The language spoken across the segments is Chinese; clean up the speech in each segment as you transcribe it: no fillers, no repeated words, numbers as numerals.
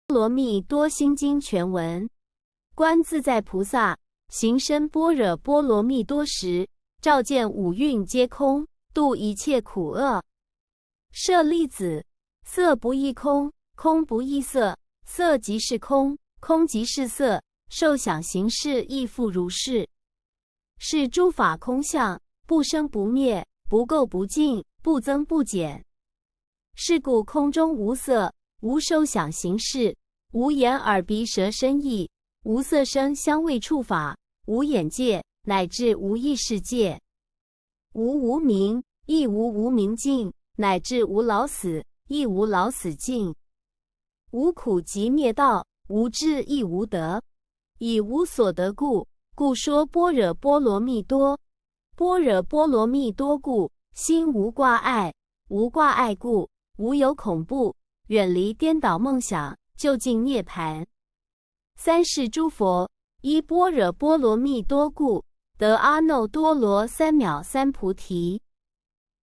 波罗蜜多心经全文。观自在菩萨行深般若波罗蜜多时，照见五蕴皆空，度一切苦厄。舍利子，色不异空，空不异色，色即是空，空即是色，受想行识亦复如是。是诸法空相，不生不灭，不垢不净，不增不减。是故空中无色，无受想行识，无眼耳鼻舌身意，无色声香味触法，无眼界，乃至无意识界。无无明，亦无无明尽，乃至无老死，亦无老死尽。无苦集灭道，无智亦无得。以无所得故，故说般若波罗蜜多。般若波罗蜜多故，心无挂碍，无挂碍故，无有恐怖，远离颠倒梦想，究竟涅槃。三世诸佛依般若波罗蜜多故，得阿耨多罗三藐三菩提。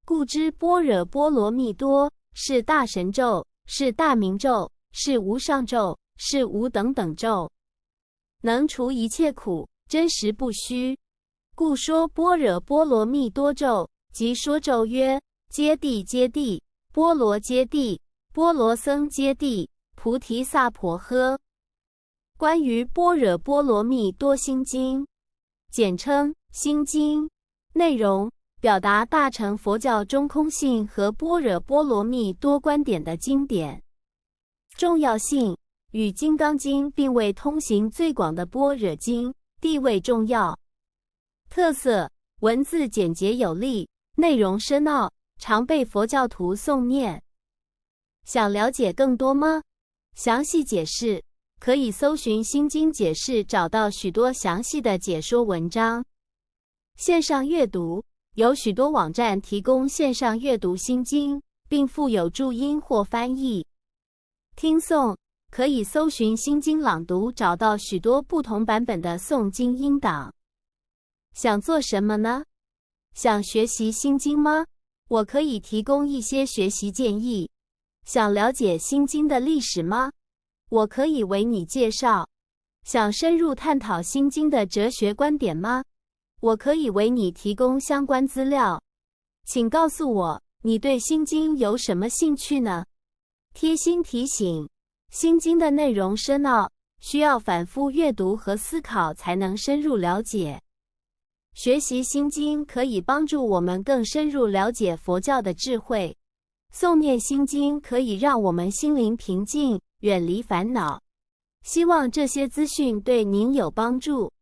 故知般若波罗蜜多是大神咒，是大明咒，是无上咒，是无等等咒，能除一切苦，真实不虚。故说般若波罗蜜多咒，即说咒曰：揭谛揭谛，波罗揭谛，波罗僧揭谛，菩提萨婆诃。关于般若波罗蜜多心经，简称心经，内容表达大乘佛教中空性和般若波罗蜜多观点的经典。重要性与金刚经并为通行最广的般若经，地位重要。特色：文字简洁有力，内容深奥，常被佛教徒诵念。想了解更多吗？详细解释可以搜寻心经解释，找到许多详细的解说文章。线上阅读有许多网站提供线上阅读心经，并附有注音或翻译。听诵可以搜寻心经朗读，找到许多不同版本的诵经音档。想做什么呢？想学习心经吗？我可以提供一些学习建议。想了解心经的历史吗？我可以为你介绍。想深入探讨心经的哲学观点吗？我可以为你提供相关资料。请告诉我，你对心经有什么兴趣呢？贴心提醒：心经的内容深奥，需要反复阅读和思考才能深入了解。学习心经可以帮助我们更深入了解佛教的智慧。诵念心经可以让我们心灵平静，远离烦恼。希望这些资讯对您有帮助。